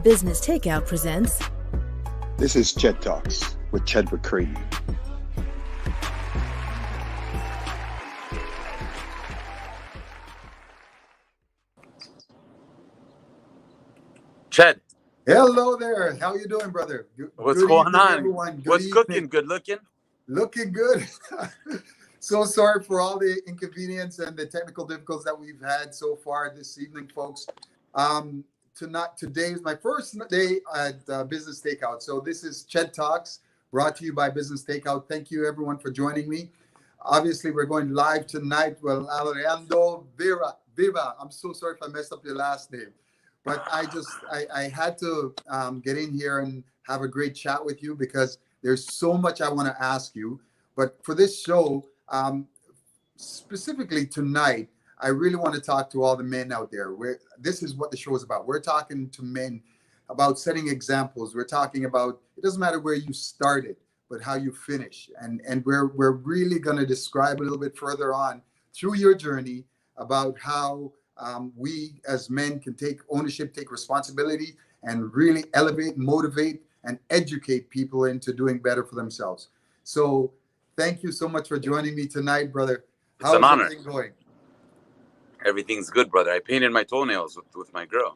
Business Takeout presents... This is Ched Talks with Chedwick Crieghtney. Ched. Hello there. How you doing, brother? What's good going evening, on? everyone. What's cooking? Good looking? Looking good. So sorry for all the inconvenience and the technical difficulties that we've had so far this evening, folks. Today is my first day at Business Takeout. So this is Ched Talks, brought to you by Business Takeout. Thank you, everyone, for joining me. Obviously, we're going live tonight with Alejandro Vivar. I'm so sorry if I messed up your last name. But I had to get in here and have a great chat with you because there's so much I want to ask you. But for this show, specifically tonight, I really want to talk to all the men out there. This is what the show is about. We're talking to men about setting examples. We're talking about, it doesn't matter where you started, but how you finish. And we're really going to describe a little bit further on through your journey about how we as men can take ownership, take responsibility, and really elevate, motivate, and educate people into doing better for themselves. So thank you so much for joining me tonight, brother. It's an honor. Everything going? Everything's good, brother. I painted my toenails with my girl.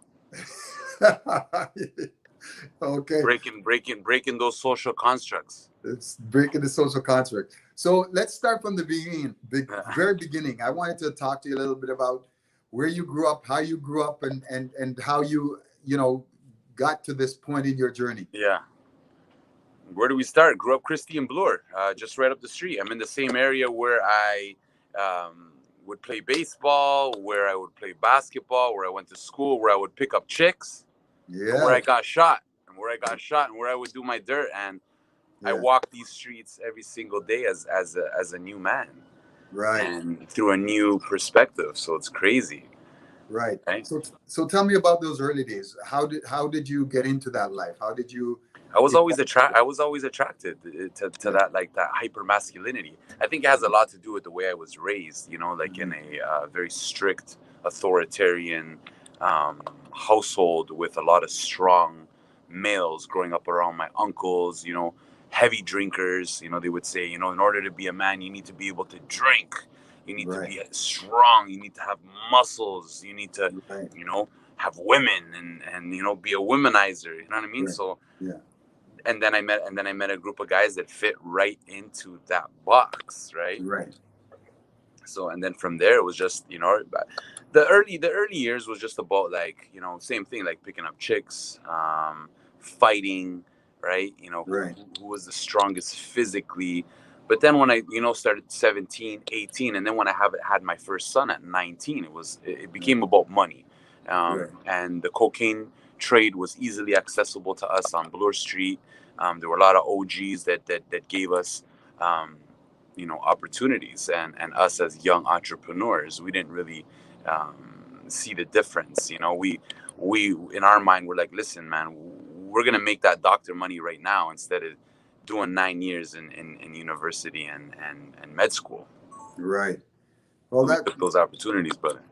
Okay. Breaking those social constructs. It's breaking the social construct. So let's start from the beginning, the very beginning. I wanted to talk to you a little bit about where you grew up, how you grew up, and how you got to this point in your journey. Yeah. Where do we start? Grew up Christie and Bloor, just right up the street. I'm in the same area where I would play baseball, where I would play basketball, where I went to school, where I would pick up chicks, where I got shot, and where I would do my dirt. And I walk these streets every single day as a new man, right? And through a new perspective. So it's crazy, right? So tell me about those early days. How did you get into that life? How did you? I was always attracted to that, like that hyper masculinity. I think it has a lot to do with the way I was raised, in a very strict authoritarian household with a lot of strong males growing up around my uncles, heavy drinkers. They would say, in order to be a man, you need to be able to drink. You need to be strong. You need to have muscles. You need to, have women and be a womanizer. You know what I mean? Right. So yeah. And then I met a group of guys that fit right into that box, right? Right. So and then from there it was just the early years was just about like same thing, like picking up chicks, fighting, right? Who was the strongest physically. But then when I started 17, 18, and then when I had my first son at 19, it became about money, and the cocaine trade was easily accessible to us on Bloor Street. There were a lot of OGs that gave us, opportunities, and us as young entrepreneurs, we didn't really see the difference. We in our mind, we're like, listen, man, we're gonna make that doctor money right now instead of doing 9 years in university and med school. Right. Well, that took those opportunities, brother.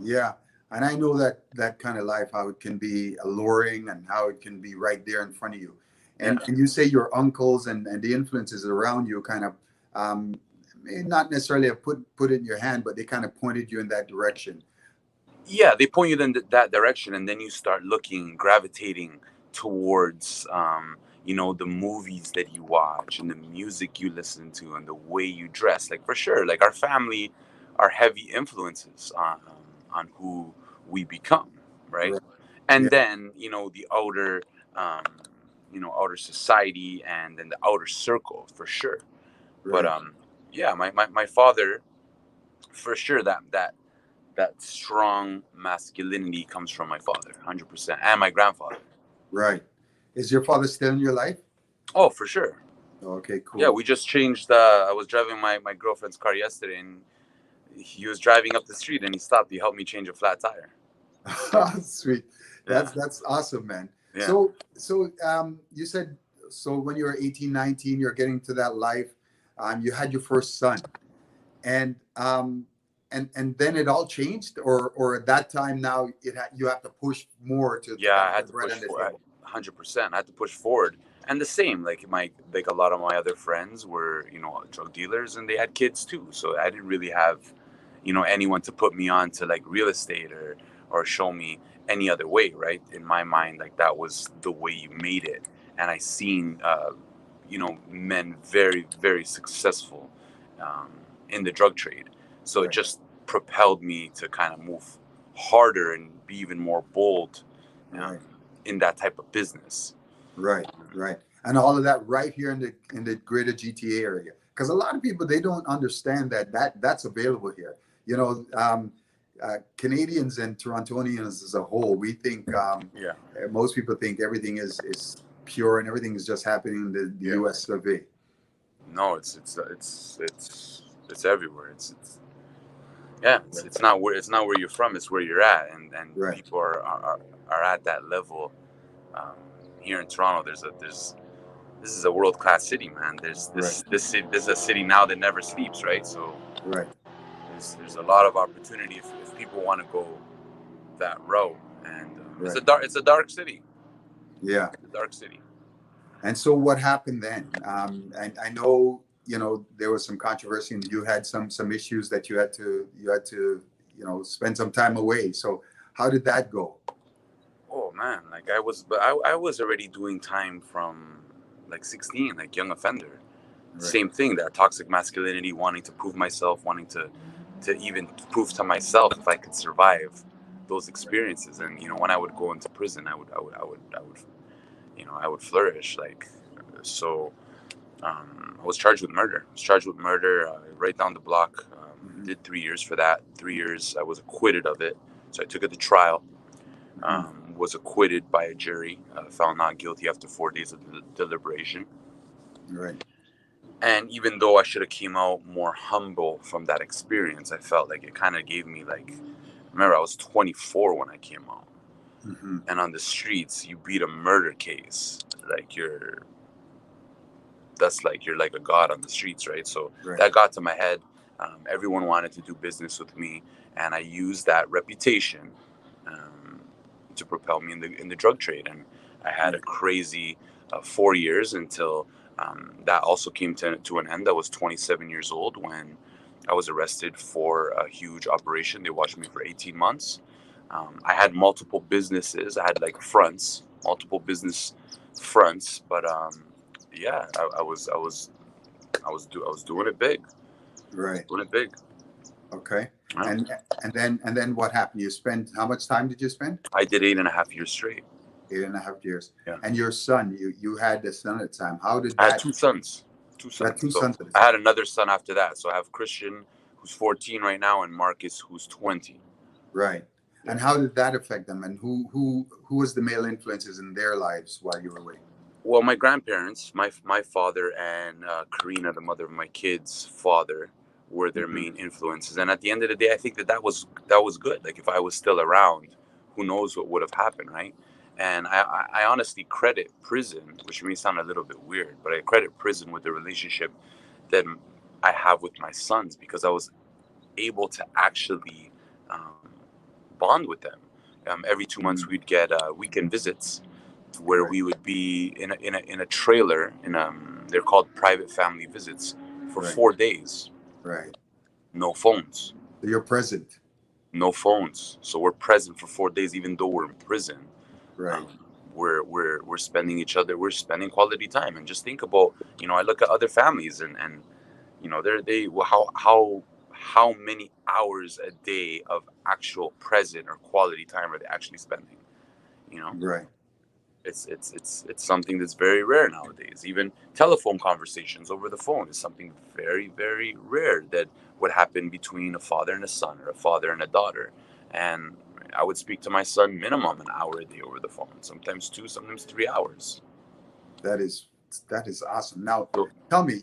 Yeah. And I know that kind of life, how it can be alluring and how it can be right there in front of you. And you say your uncles and the influences around you kind of, not necessarily have put it in your hand, but they kind of pointed you in that direction. Yeah, they point you in that direction. And then you start gravitating towards, the movies that you watch and the music you listen to and the way you dress. Like, for sure, like our family are heavy influences on who we become, right? And then the outer outer society and then the outer circle, for sure. But my father, for sure, that strong masculinity comes from my father, 100%, and my grandfather. Right. Is your father still in your life? Oh, for sure. Okay, cool. Yeah, we just changed. I was driving my girlfriend's car yesterday, and he was driving up the street and he stopped. He helped me change a flat tire. Sweet. That's awesome, man. Yeah. So you said, so when you were 18, 19, you're getting to that life, you had your first son, and and then it all changed, or at that time now you have to push more to Yeah, I kind had of to bread push on the forward. table. 100%. I had to push forward. And the same, like a lot of my other friends were, drug dealers, and they had kids too. So I didn't really have, anyone to put me on to like real estate or show me any other way, right? In my mind, like that was the way you made it. And I seen, men very, very successful um, in the drug trade. So it Right. just propelled me to kind of move harder and be even more bold um, Right. in that type of business. Right, right, and all of that right here in the greater GTA area. Because a lot of people, they don't understand that's available here. You know, Canadians and Torontonians as a whole, we think Yeah, most people think everything is pure and everything is just happening in the yeah. U.S. of A. No, it's everywhere. Yeah, it's not where you're from. It's where you're at, and Right, people are at that level. Um, Here in Toronto, there's this is a world class city, man. There's right, this is a city now that never sleeps, right? So right, there's a lot of opportunity if people want to go that route, and right. it's a dark city. Yeah. It's a dark city. And so what happened then? And I know, there was some controversy and you had some issues that you had to spend some time away. So how did that go? Oh man, like I was already doing time from like 16, like young offender. Right. Same thing, that toxic masculinity, wanting to prove myself, wanting to even prove to myself if I could survive those experiences. And when I would go into prison, I would flourish. Like so, I was charged with murder. I was charged with murder right down the block. Mm-hmm. Did 3 years for that. 3 years, I was acquitted of it. So I took it to trial. Was acquitted by a jury, found not guilty after 4 days of deliberation. Right. And even though I should have came out more humble from that experience, I felt like it kind of gave me like, remember I was 24 when I came out, Mm-hmm. and on the streets you beat a murder case, like you're like a god on the streets, right? So Right. that got to my head. Everyone wanted to do business with me, and I used that reputation to propel me in the drug trade. And I had a crazy 4 years until that also came to an end. I was 27 years old when I was arrested for a huge operation. They watched me for 18 months. I had multiple businesses. I had like multiple business fronts, but yeah, I was doing it big. Right. Doing it big. Okay. Yeah. And then what happened? How much time did you spend? I did 8.5 years straight. 8.5 years. Yeah. And your son, you had a son at the time. How did I that? had two sons. Two You had sons. two So sons at the I time. had another son after that. So I have Christian, who's 14 right now, and Marcus, who's 20. Right. And how did that affect them? And who was the male influences in their lives while you were away? Well, my grandparents, my father and Karina, the mother of my kids' father, were their Mm-hmm. main influences. And at the end of the day, I think that was good. Like if I was still around, who knows what would have happened, right? And I honestly credit prison, which may sound a little bit weird, but I credit prison with the relationship that I have with my sons, because I was able to actually bond with them. Every 2 months, we'd get weekend visits where Right. we would be in a trailer. They're called private family visits for Right. 4 days. Right. No phones. So you're present. No phones. So we're present for 4 days, even though we're in prison. Right. We're spending each other. We're spending quality time. And just think about, I look at other families and how many hours a day of actual present or quality time are they actually spending? Right. It's something that's very rare nowadays. Even telephone conversations over the phone is something very, very rare that would happen between a father and a son, or a father and a daughter. And I would speak to my son minimum an hour a day over the phone, sometimes 2, sometimes 3 hours. That is awesome. Now, So, tell me,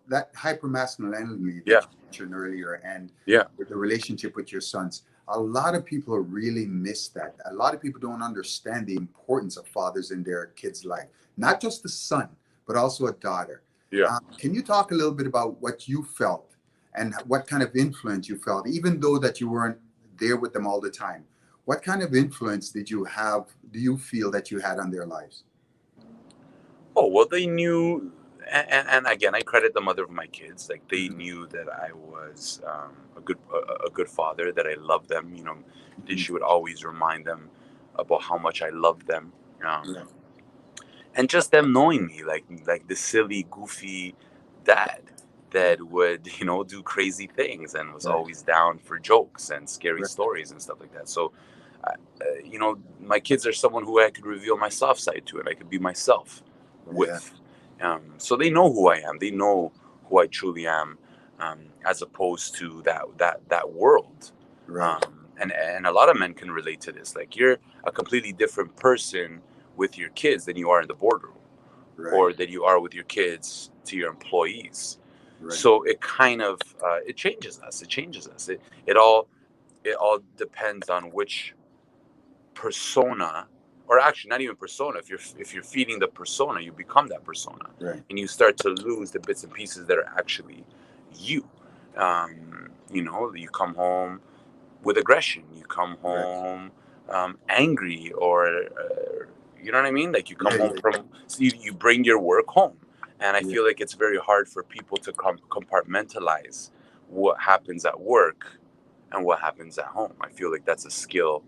that hypermasculinity that yeah, you mentioned earlier, and yeah, the relationship with your sons. A lot of people really miss that. A lot of people don't understand the importance of fathers in their kids' life. Not just the son, but also a daughter. yeah. Can you talk a little bit about what you felt and what kind of influence you felt, even though that you weren't there with them all the time. What kind of influence do you feel that you had on their lives? Oh, well, they knew, and again, I credit the mother of my kids. Like, they knew that I was a good father, that I loved them. She would always remind them about how much I loved them. Yeah. And just them knowing me, like the silly, goofy dad that would, do crazy things and was Right. always down for jokes and scary Right. stories and stuff like that. So, my kids are someone who I could reveal my soft side to, and I could be myself with. So they know who I am. They know who I truly am, as opposed to that world. Right. And a lot of men can relate to this. Like, you're a completely different person with your kids than you are in the boardroom, Right. or that you are with your kids to your employees. Right. So it kind of it changes us. It changes us. It all depends on which persona, or actually not even persona. If you're feeding the persona, you become that persona, Right. and you start to lose the bits and pieces that are actually you. You come home with aggression. You come home angry, or you know what I mean? Like, you come home from, so you bring your work home, and I feel like it's very hard for people to compartmentalize what happens at work and what happens at home. I feel like that's a skill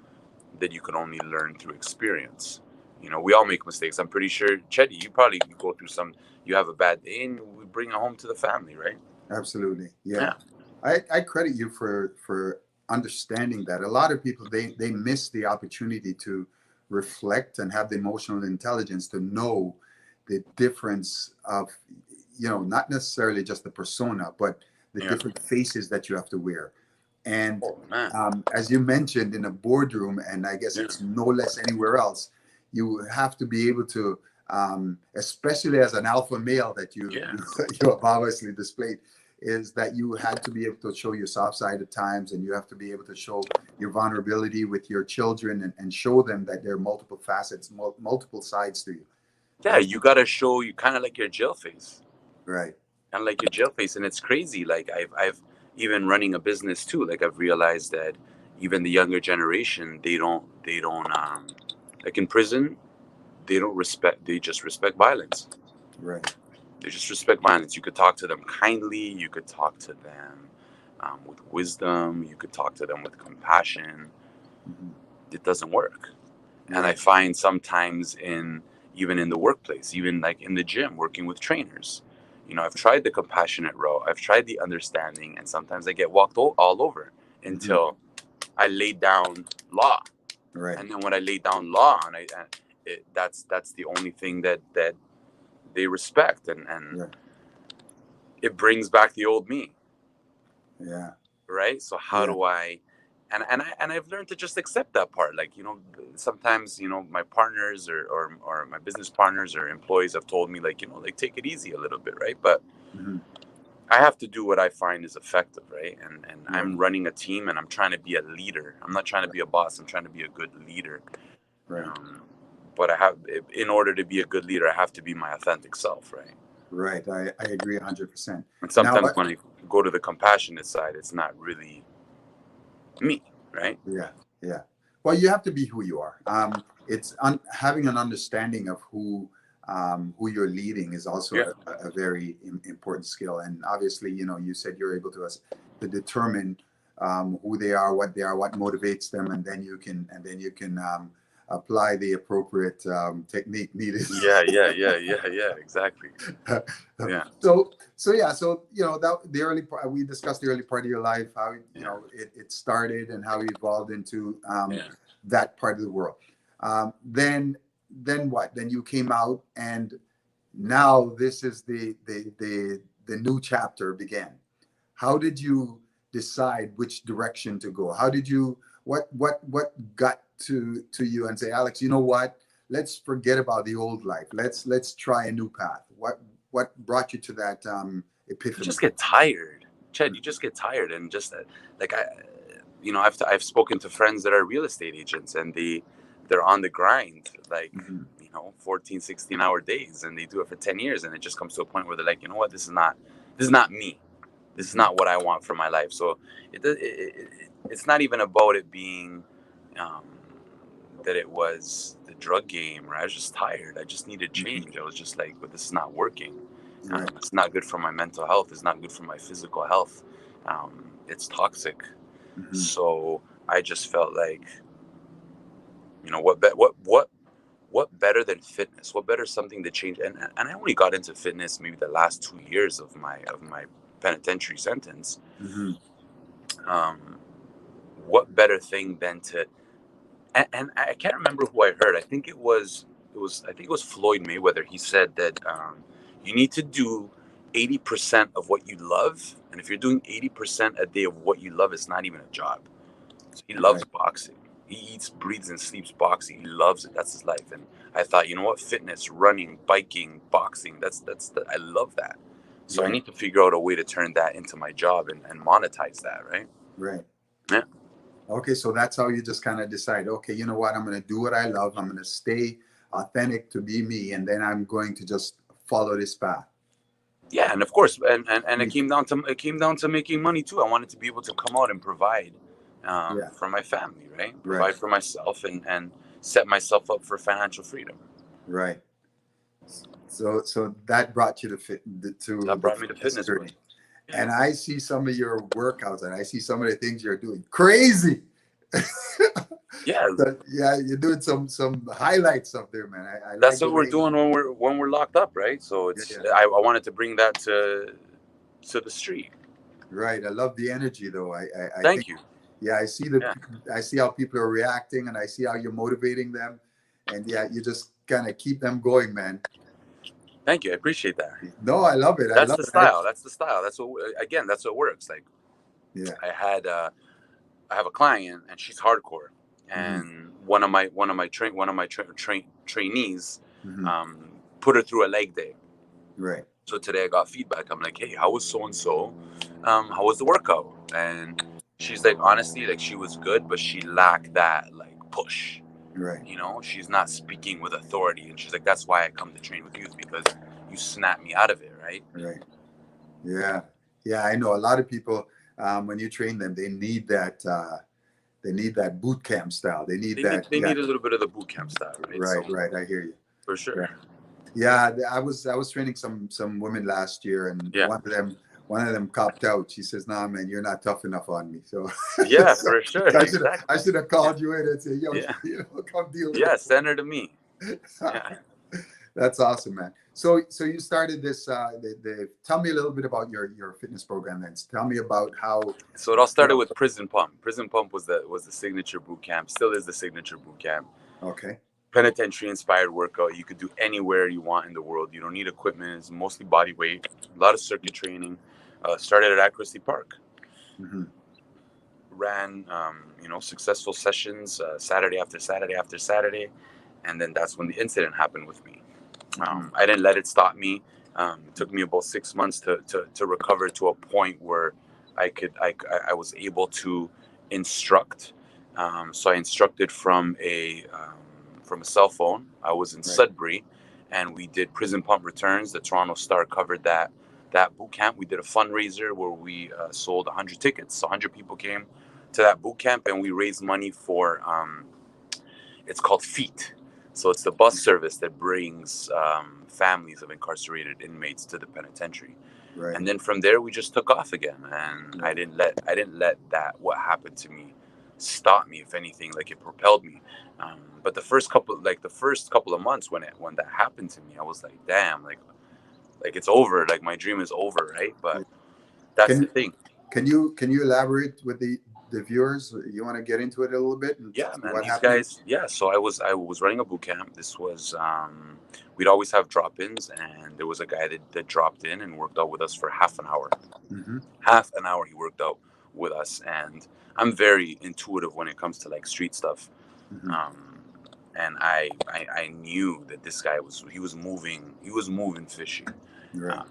that you can only learn through experience. We all make mistakes. I'm pretty sure, Cheddy, you probably go through you have a bad day and we bring it home to the family, right? Absolutely. Yeah. I credit you for understanding that. A lot of people, they miss the opportunity to reflect and have the emotional intelligence to know the difference of, not necessarily just the persona, but the different faces that you have to wear. And as you mentioned, in a boardroom, and I guess it's no less anywhere else, you have to be able to, especially as an alpha male that you have obviously displayed, is that you had to be able to show your soft side at times, and you have to be able to show your vulnerability with your children, and show them that there are multiple facets, multiple sides to you. Yeah, you got to show, you kind of like your jail face. Right. Kind of like your jail face. And it's crazy. Like, I've even running a business too, like, I've realized that even the younger generation, they don't like, in prison, they just respect violence. Right. They just respect violence. You could talk to them kindly. You could talk to them with wisdom. You could talk to them with compassion. It doesn't work. Right. And I find sometimes even in the workplace, even like in the gym, working with trainers, I've tried the compassionate route. I've tried the understanding, and sometimes I get walked all over until I lay down law. Right. And then when I lay down law, that's the only thing that they respect, and it brings back the old me. Yeah. Right. So how do I, and I've learned to just accept that part. Like, sometimes, my partners or my business partners or employees have told me, like, like, take it easy a little bit. Right. But I have to do what I find is effective. Right. And I'm running a team, and I'm trying to be a leader. I'm not trying to be a boss. I'm trying to be a good leader. Right. But in order to be a good leader, I have to be my authentic self. Right. Right. I agree 100%. And sometimes when I go to the compassionate side, it's not really me. Right. Yeah. Yeah. Well, you have to be who you are. It's having an understanding of who you're leading is also a very important skill. And obviously, you said you're able to determine who they are, what motivates them, and then you can apply the appropriate technique needed. Yeah, exactly. Yeah. So that the early part, we discussed the early part of your life, how it started and how you evolved into that part of the world. Then what? Then you came out, and now this is the new chapter began. How did you decide which direction to go? How did you what got to you and say, Alex, you know what? Let's forget about the old life. Let's try a new path. What brought you to that epiphany? You just get tired, Ched. You just get tired, and just like I've spoken to friends that are real estate agents, and they're on the grind, like 14, 16-hour days, and they do it for 10 years, and it just comes to a point where they're like, you know what, this is not me. This is not what I want for my life. So it's not even about it being um, that it was the drug game, or I was just tired. I just needed change. I was just like, but this is not working. Right. It's not good for my mental health. It's not good for my physical health. It's toxic. Mm-hmm. So I just felt like, what better than fitness? What better something to change? And I only got into fitness maybe the last 2 years of my penitentiary sentence. Mm-hmm. What better thing than to? And I can't remember who I heard. I think it was Floyd Mayweather. He said that you need to do 80% of what you love, and if you're doing 80% a day of what you love, it's not even a job. So he loves boxing. He eats, breathes, and sleeps boxing. He loves it. That's his life. And I thought, you know what? Fitness, running, biking, boxing. I love that. So I need to figure out a way to turn that into my job and monetize that, right? Right. Yeah. Okay, so that's how you just kind of decide, okay, you know what? I'm going to do what I love. I'm going to stay authentic to be me, and then I'm going to just follow this path. Yeah, and of course, and it came down to making money too. I wanted to be able to come out and provide for my family, right? Provide for myself and set myself up for financial freedom. Right. So that brought you to that brought me to fitness journey. And I see some of your workouts, and I see some of the things you're doing. Crazy. Yeah. So, yeah, you're doing some highlights up there, man. I That's like what we're doing when we're locked up, right? So it's I wanted to bring that to the street. Right. I love the energy, though. I Thank you. Yeah, I see I see how people are reacting, and I see how you're motivating them, and you just kind of keep them going, man. Thank you. I appreciate that. No, I love it. That's the style. That's the style. That's what works. Like, I have a client, and she's hardcore, and one of my trainees put her through a leg day. Right. So today I got feedback. I'm like, hey, how was so and so? How was the workout? And she's like, honestly, like she was good, but she lacked that like push. Right. You know, she's not speaking with authority, and she's like, that's why I come to train with you, is because you snap me out of it, right? Right. Yeah. Yeah, I know a lot of people. When you train them, they need that. They need that boot camp style. They need that. They need a little bit of the boot camp style, right? Right. So, right. I hear you. For sure. Yeah, I was training some women last year, and one of them copped out. She says, "Nah, man, you're not tough enough on me." So yeah, for sure. I should have called you in and said, "Yo, come deal with it." Yeah, send her to me. Yeah. That's awesome, man. So you started this. Tell me a little bit about your fitness program. Then tell me about how. So it all started with Prison Pump. Prison Pump was the signature boot camp. Still is the signature boot camp. Okay. Penitentiary inspired workout. You could do anywhere you want in the world. You don't need equipment. It's mostly body weight. A lot of circuit training. Started at Accuracy Park. Ran, successful sessions Saturday after Saturday after Saturday, and then that's when the incident happened with me. I didn't let it stop me. It took me about 6 months to recover to a point where I was able to instruct. So I instructed from a cell phone. I was in Sudbury, and we did Prison Pump Returns. The Toronto Star covered that boot camp. We did a fundraiser where we sold 100 tickets. 100 people came to that boot camp, and we raised money for it's called FEET. So it's the bus service that brings families of incarcerated inmates to the penitentiary. Right. And then from there we just took off again, and I didn't let that what happened to me stop me. If anything, like it propelled me. But the first couple of months when that happened to me, I was like, damn, like it's over. Like my dream is over, right? But that's the thing. Can you elaborate with the viewers? You want to get into it a little bit? Yeah, man. These guys. Yeah. So I was running a boot camp. This was we'd always have drop-ins, and there was a guy that dropped in and worked out with us for half an hour. Half an hour he worked out with us, and I'm very intuitive when it comes to like street stuff. And I knew that this guy was moving fishy. Right.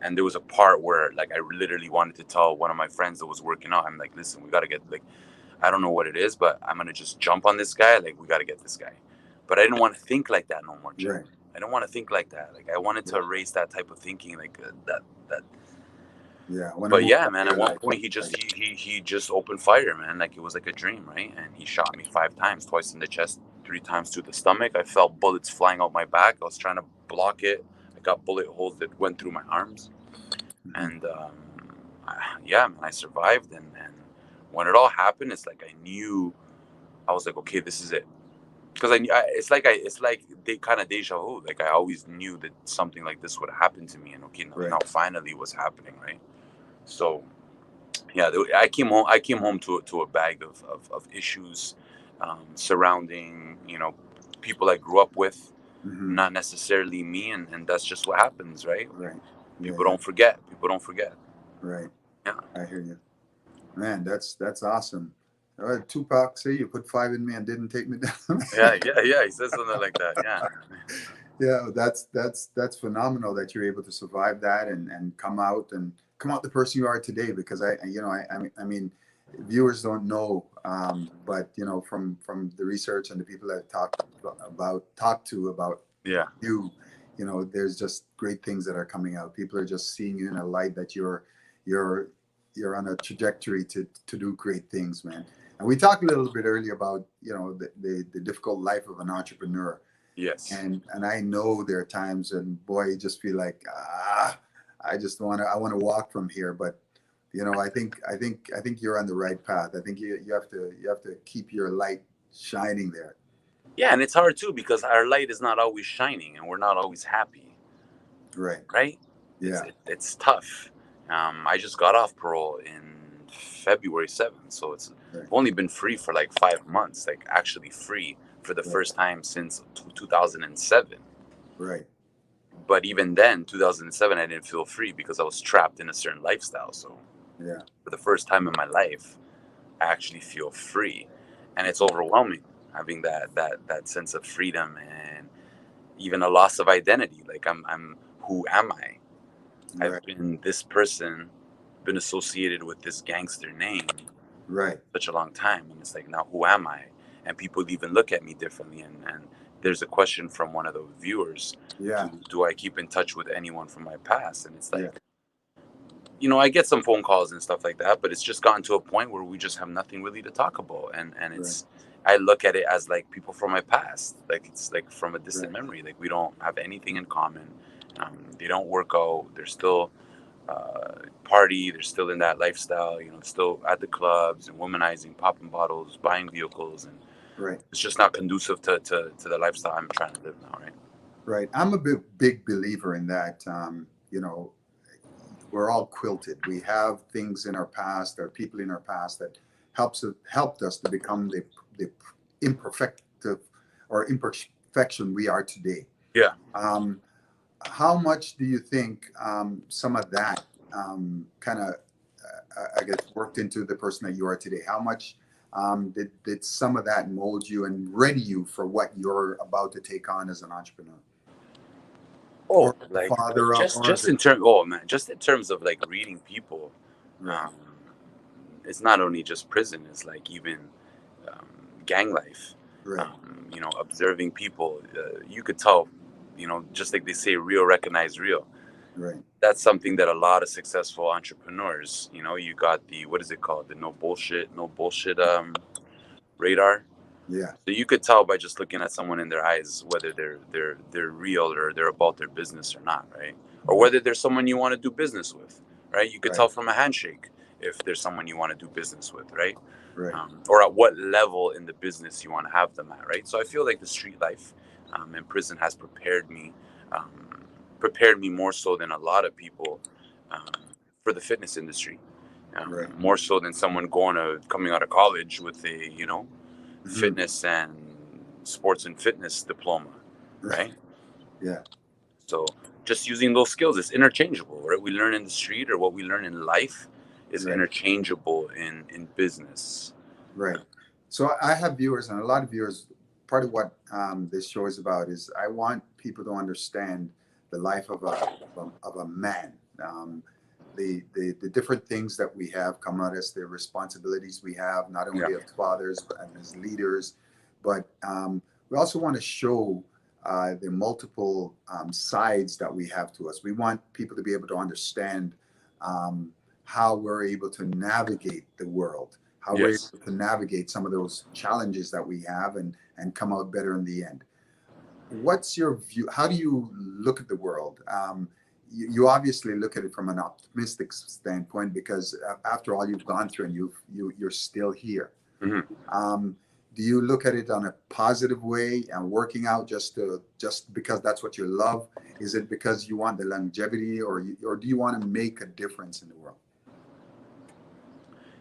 And there was a part where like I literally wanted to tell one of my friends that was working out, I'm like, listen, we got to get, like, I don't know what it is, but I'm going to just jump on this guy. Like, we got to get this guy. But I didn't want to think like that no more. I don't want to think like that. Like, I wanted to erase that type of thinking, like that. Yeah. But yeah, man, at one point he just opened fire, man. Like it was like a dream, right? And he shot me 5 times, twice in the chest, 3 times to the stomach. I felt bullets flying out my back. I was trying to block it. I got bullet holes that went through my arms. And yeah, man, I survived. And when it all happened, it's like I knew. I was like, okay, this is it. Because it's like they kind of deja vu. Like I always knew that something like this would happen to me, and okay, now finally it was happening, right? So yeah, I came home. I came home to a bag of issues surrounding people I grew up with, not necessarily me, and that's just what happens, right? Right. People don't forget. People don't forget. Right. Yeah. I hear you, man. That's awesome. Tupac say you put 5 in me and didn't take me down. yeah. He says something like that. Yeah. Yeah, that's phenomenal that you're able to survive that and come out the person you are today. Because I mean, viewers don't know, but from the research and the people that talk to about you, there's just great things that are coming out. People are just seeing you in a light that you're on a trajectory to do great things, man. And we talked a little bit earlier about the difficult life of an entrepreneur. Yes. And I know there are times, and boy, you just feel like I want to walk from here. But I think you're on the right path. I think you have to keep your light shining there. Yeah, and it's hard too because our light is not always shining, and we're not always happy. Right. Right. Yeah. It's tough. I just got off parole in February 7th, so I've only been free for like 5 months, like actually free for the first time since 2007. Right. But even then, 2007, I didn't feel free because I was trapped in a certain lifestyle. So yeah, for the first time in my life, I actually feel free, and it's overwhelming having that sense of freedom and even a loss of identity. Like I'm who am I? Right. I've been this person, been associated with this gangster name such a long time, and it's like, now who am I? And people even look at me differently. And there's a question from one of the viewers: do I keep in touch with anyone from my past? And it's like, I get some phone calls and stuff like that, but it's just gotten to a point where we just have nothing really to talk about. And it's I look at it as like people from my past, like it's like from a distant memory. Like we don't have anything in common. They don't work out. They're still party. They're still in that lifestyle. Still at the clubs and womanizing, popping bottles, buying vehicles, and it's just not conducive to the lifestyle I'm trying to live now. Right. Right. I'm a big believer in that. We're all quilted. We have things in our past, or people in our past that helped us to become the imperfection we are today. Yeah. How much do you think some of that kind of, I guess, worked into the person that you are today? How much did some of that mold you and ready you for what you're about to take on as an entrepreneur? Just in terms of like reading people, it's not only just prison. It's like even gang life. Observing people, you could tell. Just like they say, real recognize real. Right. That's something that a lot of successful entrepreneurs, you got the, what is it called? The no bullshit radar. Yeah. So you could tell by just looking at someone in their eyes whether they're real or they're about their business or not, right? Or whether there's someone you want to do business with, right? You could tell from a handshake if there's someone you want to do business with, right? Right. Or at what level in the business you want to have them at, right? So I feel like the street life in prison has prepared me more so than a lot of people for the fitness industry, more so than someone coming out of college with a fitness and sports and fitness diploma, right? Yeah. So just using those skills, it's interchangeable, right? We learn in the street or what we learn in life is interchangeable in business. Right. So I have viewers, and a lot of viewers, part of what this show is about is I want people to understand the life of a man. The different things that we have come at us, the responsibilities we have, not only as fathers but as leaders, but we also want to show the multiple sides that we have to us. We want people to be able to understand how we're able to navigate the world, how we're Yes. able to navigate some of those challenges that we have and come out better in the end. What's your view? How do you look at the world? You obviously look at it from an optimistic standpoint because after all you've gone through and you're still here. Do you look at it on a positive way and working out just because that's what you love? Is it because you want the longevity, or do you want to make a difference in the world?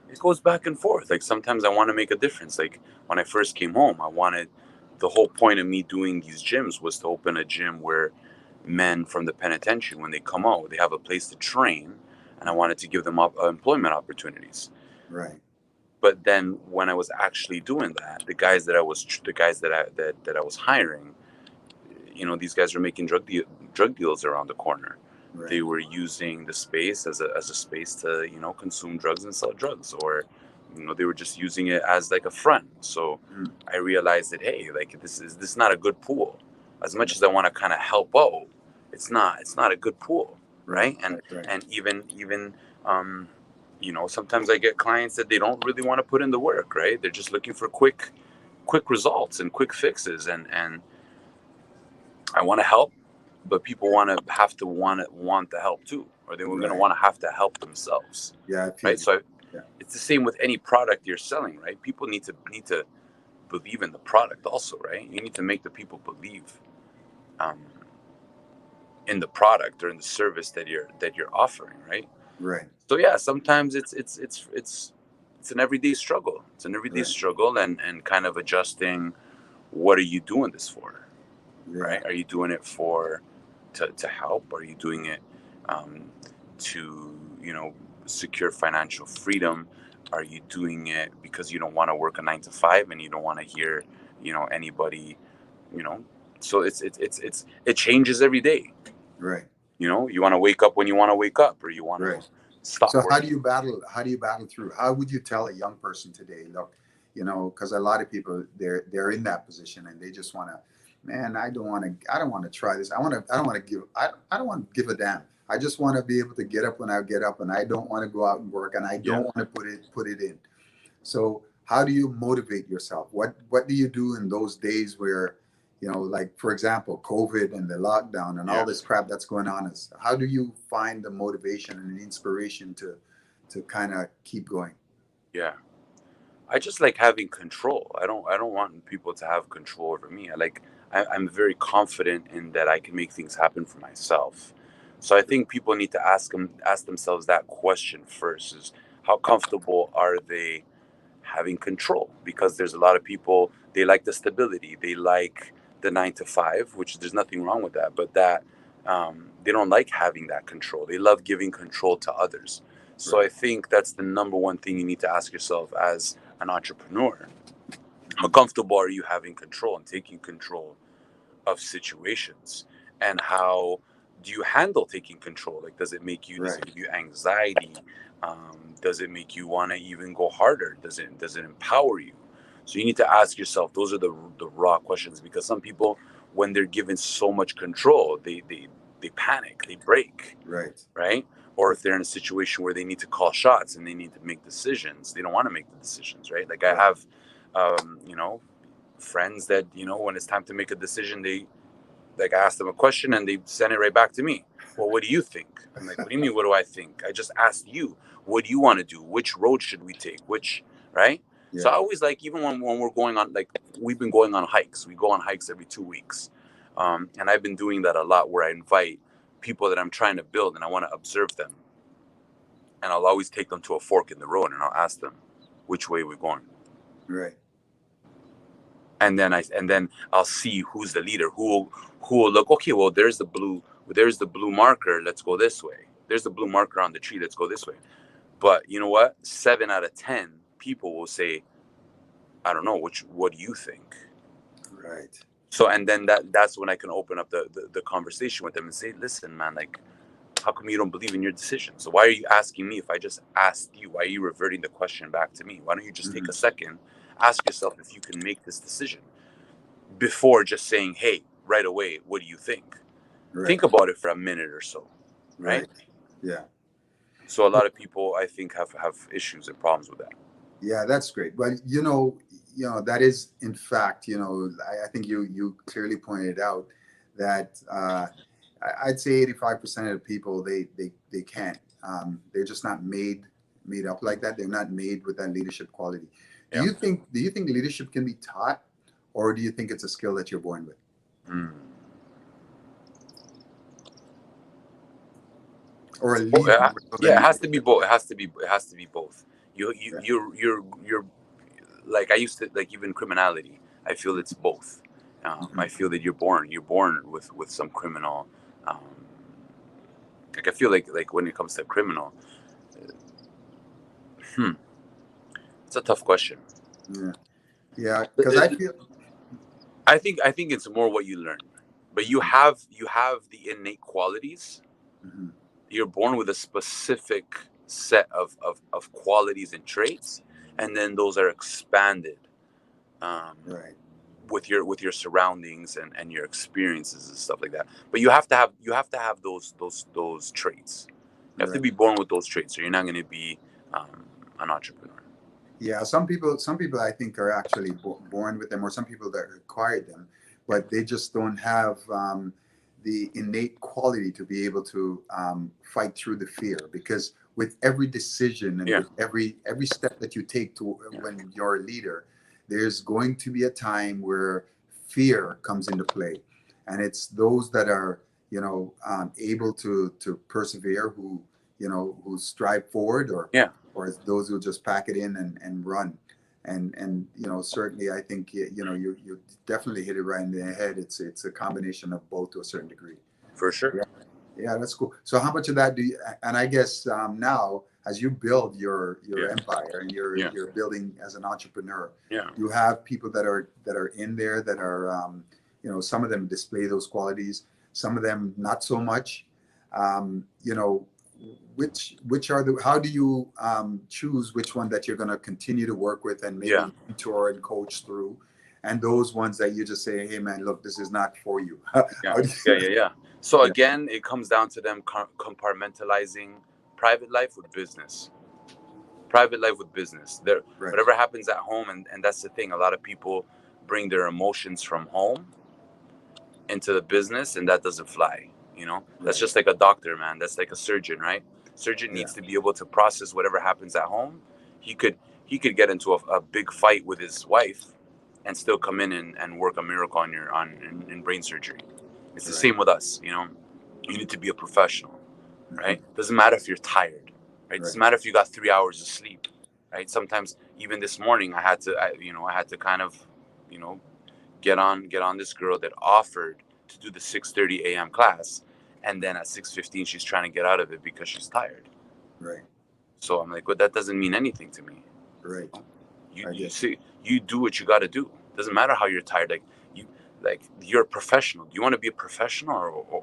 It goes back and forth. Like sometimes I want to make a difference. Like when I first came home, the whole point of me doing these gyms was to open a gym where men from the penitentiary, when they come out, they have a place to train, and I wanted to give them employment opportunities. Right. But then when I was actually doing that, the guys that I was hiring, these guys were making drug deals around the corner. Right. They were using the space as a space to consume drugs and sell drugs, or they were just using it as like a front. So I realized that, hey, like this is not a good pool. As much as I want to kind of help out, it's not a good pool, right? And even sometimes I get clients that they don't really want to put in the work, right? They're just looking for quick results and quick fixes, and I want to help, but people want the help too, or they were going to want to have to help themselves. Yeah. Right. So it's the same with any product you're selling, right? People need to believe in the product also, right? You need to make the people believe in the product or in the service that you're offering, right? Right. So yeah, sometimes it's an everyday struggle. It's an everyday struggle, and kind of adjusting. What are you doing this for? Right? Are you doing it to help? Are you doing it to secure financial freedom? Are you doing it because you don't want to work a 9 to 5 and you don't want to hear anybody? So it changes every day. Right. You want to wake up when you want to wake up, or you want to stop. So how do you battle through? How would you tell a young person today, look, because a lot of people they're in that position and they just want to, man, I don't want to try this. I don't want to give a damn. I just want to be able to get up when I get up, and I don't want to go out and work, and I don't want to put it in. So how do you motivate yourself? What do you do in those days where, like for example, COVID and the lockdown and all this crap that's going on? How do you find the motivation and the inspiration to kind of keep going? Yeah. I just like having control. I don't want people to have control over me. I'm very confident in that I can make things happen for myself. So I think people need to ask themselves that question first: is how comfortable are they having control? Because there's a lot of people, they like the stability, they like the 9 to 5, which there's nothing wrong with that, but they don't like having that control. They love giving control to others. So I think that's the number one thing you need to ask yourself as an entrepreneur. How comfortable are you having control and taking control of situations? And how do you handle taking control? Like, does it make you, does it give you anxiety? Does it make you want to even go harder? Does it empower you? So you need to ask yourself, those are the raw questions, because some people, when they're given so much control, they panic, they break. Right. Or if they're in a situation where they need to call shots and they need to make decisions, they don't want to make the decisions, right? Like I have, friends that, when it's time to make a decision, I ask them a question and they send it right back to me. Well, what do you think? I'm like, what do you mean, what do I think? I just asked you, what do you want to do? Which road should we take? Right? Yeah. So I always even when we're going on, we've been going on hikes. We go on hikes every 2 weeks. And I've been doing that a lot, where I invite people that I'm trying to build and I want to observe them. And I'll always take them to a fork in the road and I'll ask them, which way we're going. Right. And then I'll see who's the leader, who will look, okay, well, there's the blue marker, let's go this way. There's the blue marker on the tree, let's go this way. But you know what? 7 out of 10 people will say, I don't know, what do you think? Right. So, and then that's when I can open up the conversation with them and say, listen, man, how come you don't believe in your decision? So why are you asking me if I just asked you? Why are you reverting the question back to me? Why don't you just take a second, ask yourself if you can make this decision before just saying, hey, right away, what do you think? Think about it for a minute or so, right? Yeah. So a lot of people, I think, have issues and problems with that. Yeah, that's great. But that is in fact, I think you clearly pointed out that I'd say 85% of the people they can't. They're just not made up like that. They're not made with that leadership quality. Do Yeah. you think leadership can be taught, or do you think it's a skill that you're born with? Or a leader? Yeah, it has to be both. It has to be both. You're like, I used to, like, even criminality. I feel it's both. I feel that you're born with some criminal. Like, I feel like when it comes to criminal, it's a tough question. Yeah, because I think it's more what you learn, but you have the innate qualities. You're born with a specific set of qualities and traits, and then those are expanded with your surroundings and your experiences and stuff like that. But you have to have those traits. You have to be born with those traits, or you're not going to be an entrepreneur. Yeah, some people I think are actually born with them, or some people that acquired them, but they just don't have the innate quality to be able to fight through the fear. Because with every decision and with every step that you take to when you're a leader, there's going to be a time where fear comes into play, and it's those that are able to persevere, who strive forward, or those who just pack it in and run. And certainly I think you definitely hit it right in the head. It's a combination of both to a certain degree. For sure. Yeah, that's cool. So how much of that do you, and I guess now as you build your empire and you're building as an entrepreneur, you have people that are in there that are some of them display those qualities, some of them not so much. Which are the, how do you choose which one that you're going to continue to work with and maybe mentor and coach through, and those ones that you just say, hey man, look, this is not for you? So again, it comes down to them compartmentalizing private life with business. Whatever happens at home, and that's the thing, a lot of people bring their emotions from home into the business, and that doesn't fly. That's just like a doctor, man. That's like a surgeon, right? Surgeon needs to be able to process whatever happens at home. He could get into a big fight with his wife and still come in and work a miracle in brain surgery. It's the same with us. You need to be a professional, right? Doesn't matter if you're tired, right? Doesn't matter if you got 3 hours of sleep, right? Sometimes even this morning I had to kind of get on this girl that offered to do the 6:30 a.m. class, and then at 6:15 she's trying to get out of it because she's tired. So I'm like, well, that doesn't mean anything to me. You see, you do what you got to do. Doesn't matter how you're tired. You're a professional. Do you want to be a professional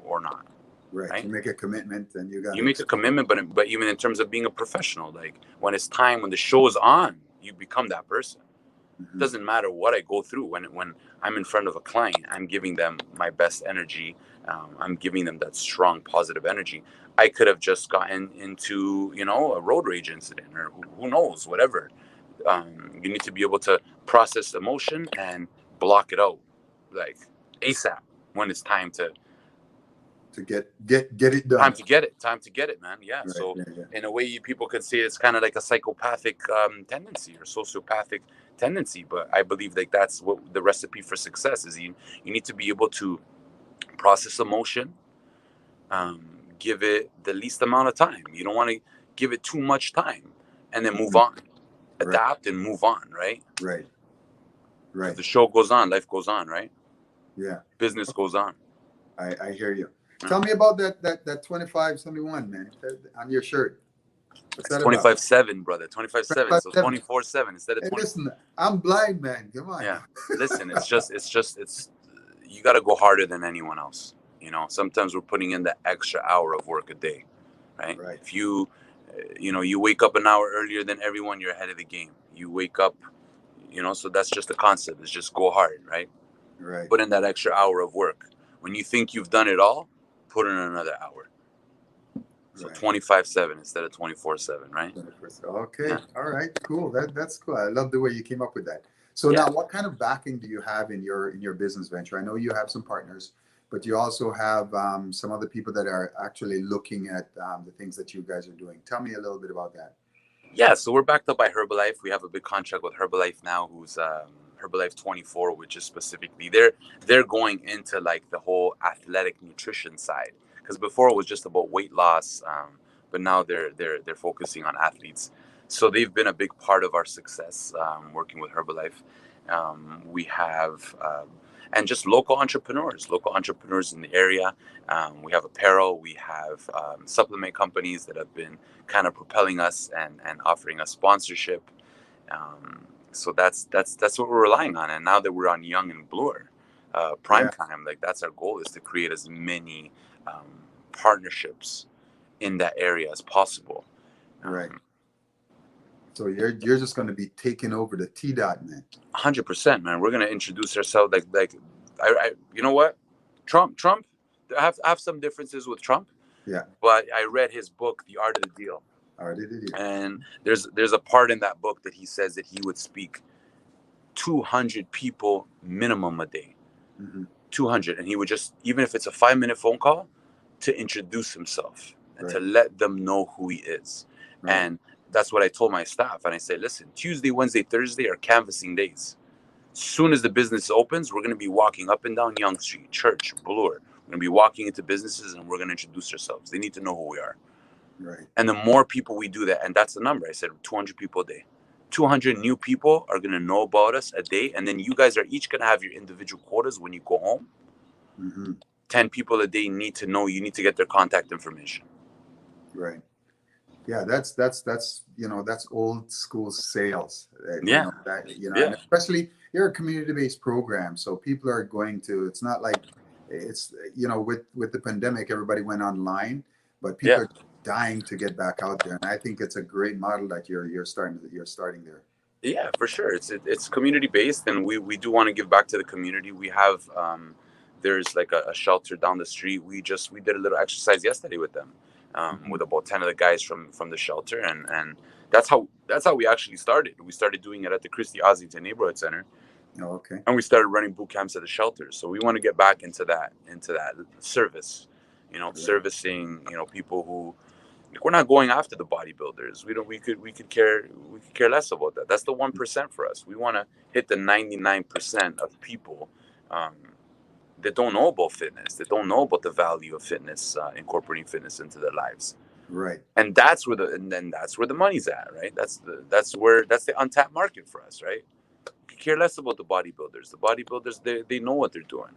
or not? Right. You make a commitment, and you make a commitment, but even in terms of being a professional, like when it's time, when the show is on, you become that person. It doesn't matter what I go through. When I'm in front of a client, I'm giving them my best energy. I'm giving them that strong, positive energy. I could have just gotten into, a road rage incident, or who knows, whatever. You need to be able to process emotion and block it out, like ASAP, when it's time to get it done. Time to get it, man. Yeah. In a way, people could say it's kind of like a psychopathic tendency or sociopathic tendency, but I believe like that's what the recipe for success is. You need to be able to process emotion, give it the least amount of time. You don't want to give it too much time, and then move on, adapt and move on. Right. The show goes on, life goes on, right? Business goes on. I hear you. Tell me about that 2571, man, on your shirt. It's 25/7, brother. 25/7. So 24/7 instead of 20. Listen, I'm blind, man. Come on. Yeah. Listen, it's you got to go harder than anyone else. Sometimes we're putting in the extra hour of work a day, right? If you wake up an hour earlier than everyone, you're ahead of the game. You wake up, so that's just the concept. It's just go hard, right? Put in that extra hour of work. When you think you've done it all, put in another hour. So Right. 25/7 instead of 24/7, right? 21st. Okay. Yeah. All right. Cool. That's cool. I love the way you came up with that. So Yeah. now, what kind of backing do you have in your business venture? I know you have some partners, but you also have some other people that are actually looking at the things that you guys are doing. Tell me a little bit about that. Yeah, so we're backed up by Herbalife. We have a big contract with Herbalife now, who's Herbalife 24, which is specifically they're going into like the whole athletic nutrition side. Because before it was just about weight loss, but now they're focusing on athletes. So they've been a big part of our success working with Herbalife. We have and just local entrepreneurs in the area. We have apparel, we have supplement companies that have been kind of propelling us and offering us sponsorship. So that's what we're relying on. And now that we're on Young and Bloor, prime Yeah. time, like that's our goal, is to create as many partnerships in that area as possible. Right. So you're just going to be taking over the T dot, man. 100%, man. We're gonna introduce ourselves like I you know what, Trump. I have some differences with Trump. Yeah. But I read his book, The Art of the Deal. All right. And there's a part in that book that he says that he would speak 200 people minimum a day. Mm-hmm. 200, and he would just, even if it's a 5-minute phone call, to introduce himself and to let them know who he is. Right. And that's what I told my staff. And I said, listen, Tuesday, Wednesday, Thursday are canvassing days. As soon as the business opens, we're going to be walking up and down Yonge Street, Church, Bloor. We're going to be walking into businesses and we're going to introduce ourselves. They need to know who we are. Right. And the more people we do that, and that's the number. I said 200 people a day. 200 new people are going to know about us a day. And then you guys are each going to have your individual quotas when you go home. Mm-hmm. 10 people a day need to know, you need to get their contact information. Right. Yeah, that's that's old school sales. Yeah. And especially you're a community-based program, so people are going to. It's not like it's with the pandemic, everybody went online, but people are dying to get back out there, and I think it's a great model that you're starting there. Yeah, for sure. It's community based, and we do want to give back to the community. We have there's like a shelter down the street. We did a little exercise yesterday with them. With about 10 of the guys from the shelter, and that's how we actually started. We started doing it at the Christie Ossington Neighborhood Center. Oh, okay. And we started running boot camps at the shelters. So we want to get back into that service, servicing, people who, like, we're not going after the bodybuilders. We could care less about that. That's the 1% for us. We want to hit the 99% of people that don't know about fitness, that don't know about the value of fitness, incorporating fitness into their lives. Right. And that's where the money's at, right? That's the untapped market for us, right? We care less about the bodybuilders. The bodybuilders, they know what they're doing.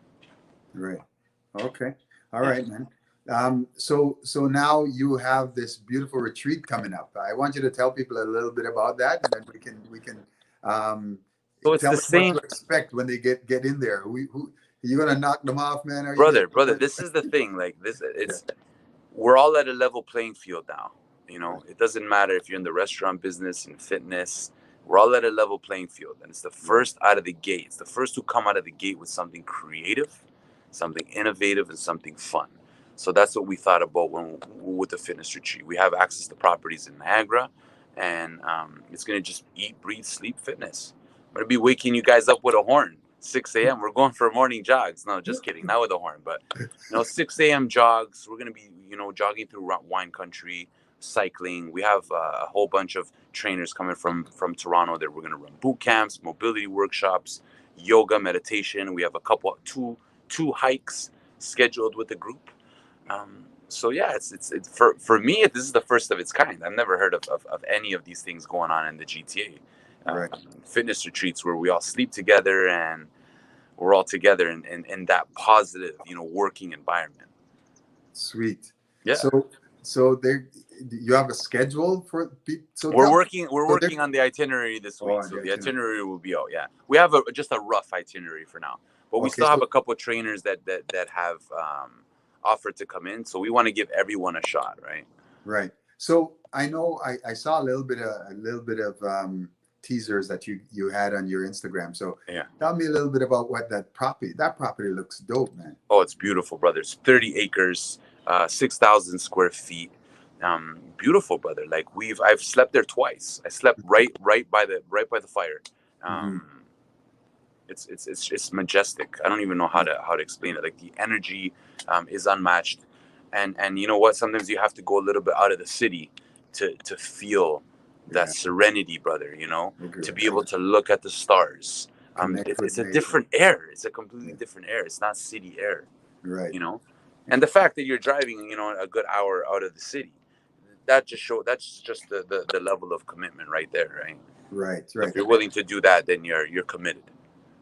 Right. Okay. All right, man. So now you have this beautiful retreat coming up. I want you to tell people a little bit about that, and then we can so it's tell the them same. what to expect when they get in there. Who are you gonna knock them off, man? Brother, this is the thing. Like this, we're all at a level playing field now. It doesn't matter if you're in the restaurant business, in fitness. We're all at a level playing field, and it's the first out of the gate. It's the first to come out of the gate with something creative, something innovative, and something fun. So that's what we thought about with the fitness retreat. We have access to properties in Niagara, and it's gonna just eat, breathe, sleep fitness. I'm gonna be waking you guys up with a horn. 6 a.m. We're going for morning jogs. No, just kidding. Not with a horn, but 6 a.m. jogs. We're gonna be jogging through wine country, cycling. We have a whole bunch of trainers coming from Toronto that we're gonna run boot camps, mobility workshops, yoga, meditation. We have two hikes scheduled with the group. So yeah, it's for me, this is the first of its kind. I've never heard of any of these things going on in the GTA. Right. Fitness retreats where we all sleep together and we're all together in that positive, working environment. Sweet. Yeah. So there, you have a schedule for people. So we're working on the itinerary this week. So the itinerary will be out. Yeah, we have just a rough itinerary for now, but we still have a couple of trainers that have offered to come in. So we want to give everyone a shot, right? Right. So I know I saw a little bit of teasers that you had on your Instagram. So tell me a little bit about what that property looks dope, man. Oh, it's beautiful, brother. It's 30 acres, 6,000 square feet. beautiful, brother. Like I've slept there twice. I slept right by the fire. Mm-hmm. It's majestic. I don't even know how to explain it. Like the energy is unmatched, and you know what? Sometimes you have to go a little bit out of the city to feel that Yeah. serenity, brother. You know, Okay. to be able to look at the stars. Connect with It's a nature. different air. It's a completely Yeah. different air. It's not city air. Right. You know, and the fact that you're driving, you know, a good hour out of the city, that's just the level of commitment right there, right? Right. So Right. if you're willing to do that, then you're committed.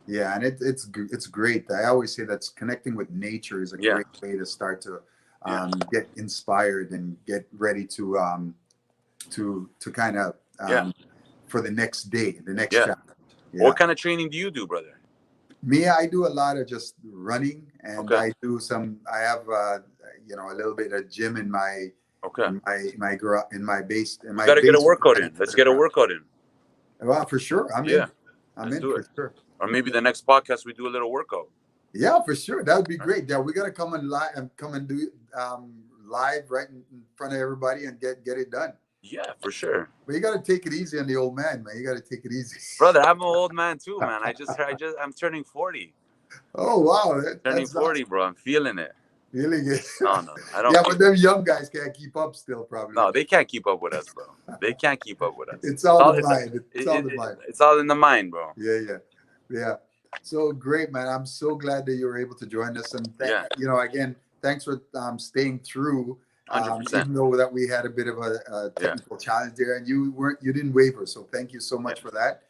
Yeah, and it's great. I always say that's connecting with nature is a Yeah. great way to start to Yeah. get inspired and get ready to kind of Yeah. for the next day, the next Yeah. chapter. Yeah. What kind of training do you do, brother? Me, I do a lot of just running, and Okay. I do some. I have a little bit of gym in my Okay. in my base in You my got to get a basement. workout in. Let's get a workout in. Well, for sure, I'm Yeah. in. I'm Let's in do for it. sure. Or maybe the next podcast we do a little workout. Yeah, for sure. That would be great. Yeah, we gotta come and live and come and do it live right in front of everybody and get it done. Yeah, for sure. But you gotta take it easy on the old man, man. You gotta take it easy. Brother, I'm an old man too, man. I'm turning 40. Oh wow, Turning that's 40, awesome. bro. I'm feeling it. Feeling it. No. I don't Yeah, feel but them young guys can't keep up still, probably. No, they can't keep up with us, bro. They can't keep up with us. It's all the mind. It's all the It, mind. it's all in the mind, bro. Yeah. So great, man. I'm so glad that you were able to join us, and Yeah. again, thanks for staying through. 100%. Even though that we had a bit of a technical challenge there, and you didn't waver. So thank you so much for that.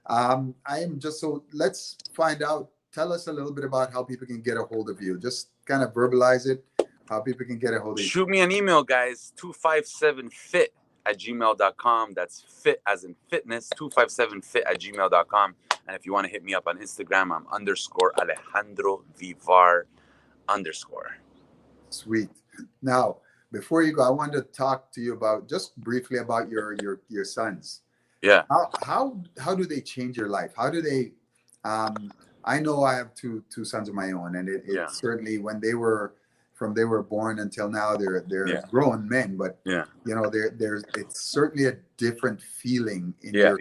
I am just so let's find out. Tell us a little bit about how people can get a hold of you. Just kind of verbalize it. How people can get a hold of you. Shoot me an email, guys. 257fit@gmail.com. That's fit as in fitness. 257fit@gmail.com. And if you want to hit me up on Instagram, I'm _Alejandro Vivar _. Sweet. Now, before you go, I wanted to talk to you about just briefly about your sons. Yeah. How do they change your life? How do they? I know I have two sons of my own, and it certainly when they were born until now, they're grown men. But there's it's certainly a different feeling in your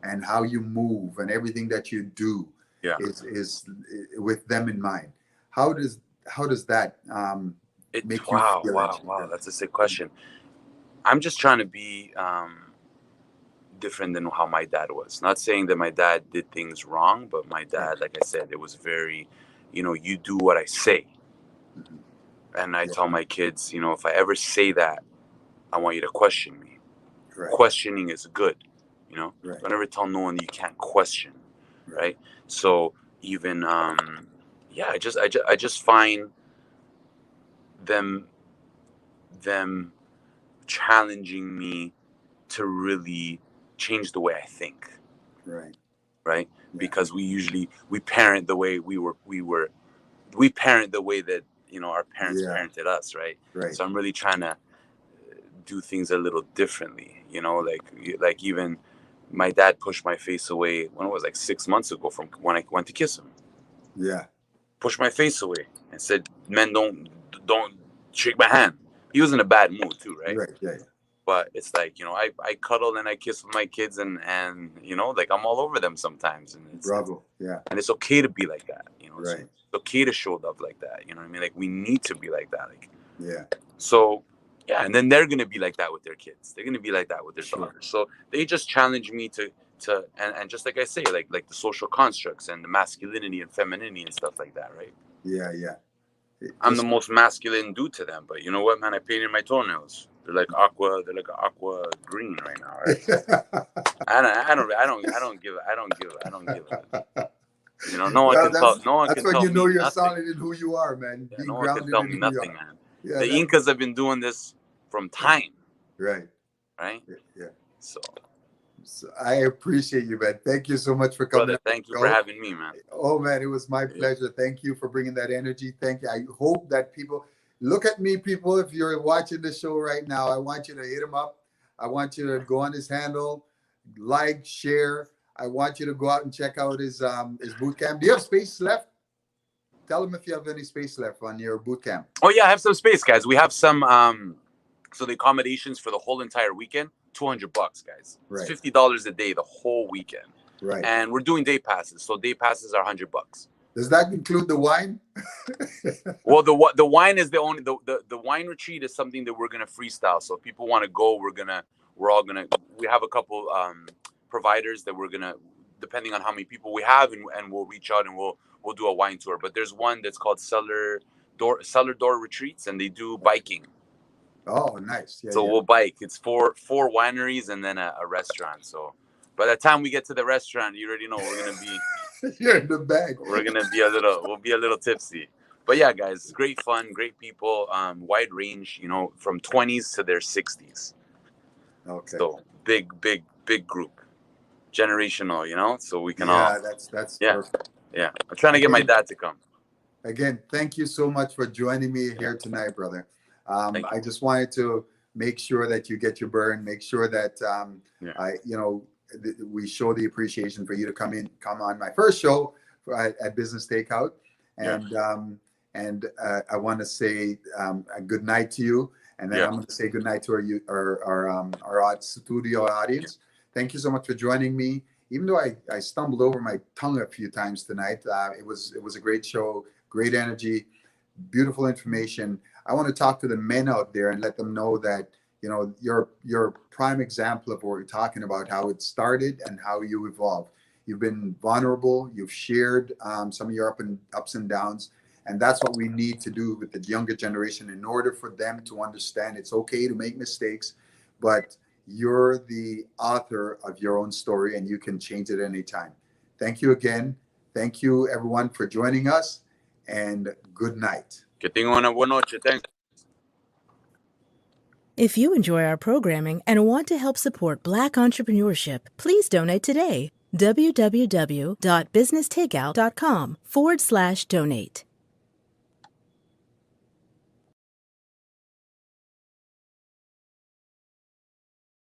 and how you move and everything that you do is with them in mind. How does that make you feel? Wow, that's a sick question. I'm just trying to be different than how my dad was. Not saying that my dad did things wrong, but my dad, like I said, it was very, you do what I say. And I tell my kids, if I ever say that, I want you to question me. Right. Questioning is good, Don't ever tell no one that you can't question, right? So even, I just find them challenging me to really change the way I think. Right. Yeah. Because we parent the way we parent the way that our parents parented us, right? So I'm really trying to do things a little differently, like even my dad pushed my face away when it was like 6 months ago from when I went to kiss him. Pushed my face away and said, men don't shake my hand. He was in a bad mood too, right? But it's like, I cuddle and I kiss with my kids and like I'm all over them sometimes. And it's and it's okay to be like that, It's okay to show love like that, you know what I mean? Like we need to be like that. So and then they're gonna be like that with their kids. They're gonna be like that with their daughters. So they just challenge me to and just like I say, like the social constructs and the masculinity and femininity and stuff like that, right? I'm the most masculine dude to them, but you know what, man? I painted my toenails. They're like aqua green right now, right? I don't give. No one can tell. No one can tell me nothing. That's when you're solid in who you are, man. No one can tell me nothing, man. The Incas have been doing this from time. Right. So I appreciate you, man. Thank you so much for coming. Brother, thank you for having me, man. Oh, man, it was my pleasure. Thank you for bringing that energy. Thank you. I hope that people look at me, people. If you're watching the show right now, I want you to hit him up. I want you to go on his handle, like, share. I want you to go out and check out his boot camp. Do you have space left? Tell him if you have any space left on your boot camp. Oh yeah, I have some space, guys. We have some So the accommodations for the whole entire weekend, $200, guys. Right. It's $50 a day the whole weekend. Right. And we're doing day passes, so day passes are $100. Does that include the wine? Well, the wine is the only the wine retreat is something that we're gonna freestyle. So if people want to go, we have a couple providers that we're gonna, depending on how many people we have, and we'll reach out and we'll do a wine tour. But there's one that's called Cellar Door Retreats, and they do biking. Oh, nice. Yeah, so we'll bike. It's four wineries and then a restaurant. So by the time we get to the restaurant, you already know we're gonna be you're in the bag. We'll be a little tipsy. But yeah, guys, great fun, great people, wide range, from 20s to their 60s. Okay. So big group, generational, so we can all. That's perfect. Yeah, I'm trying to get my dad to come. Again, thank you so much for joining me here tonight, brother. I just wanted to make sure that you get your burn, make sure that we show the appreciation for you to come on my first show at Business Takeout, and I want to say a good night to you, and then I'm going to say good night to our studio audience. Thank you so much for joining me. Even though I stumbled over my tongue a few times tonight, it was a great show, great energy, beautiful information. I want to talk to the men out there and let them know that you're prime example of what we're talking about, how it started and how you evolved. You've been vulnerable. You've shared some of your ups and downs. And that's what we need to do with the younger generation in order for them to understand it's okay to make mistakes, but you're the author of your own story and you can change it anytime. Thank you again. Thank you, everyone, for joining us, and good night. Que tengan una buena noche. Thanks. If you enjoy our programming and want to help support Black entrepreneurship, please donate today. www.businesstakeout.com/donate.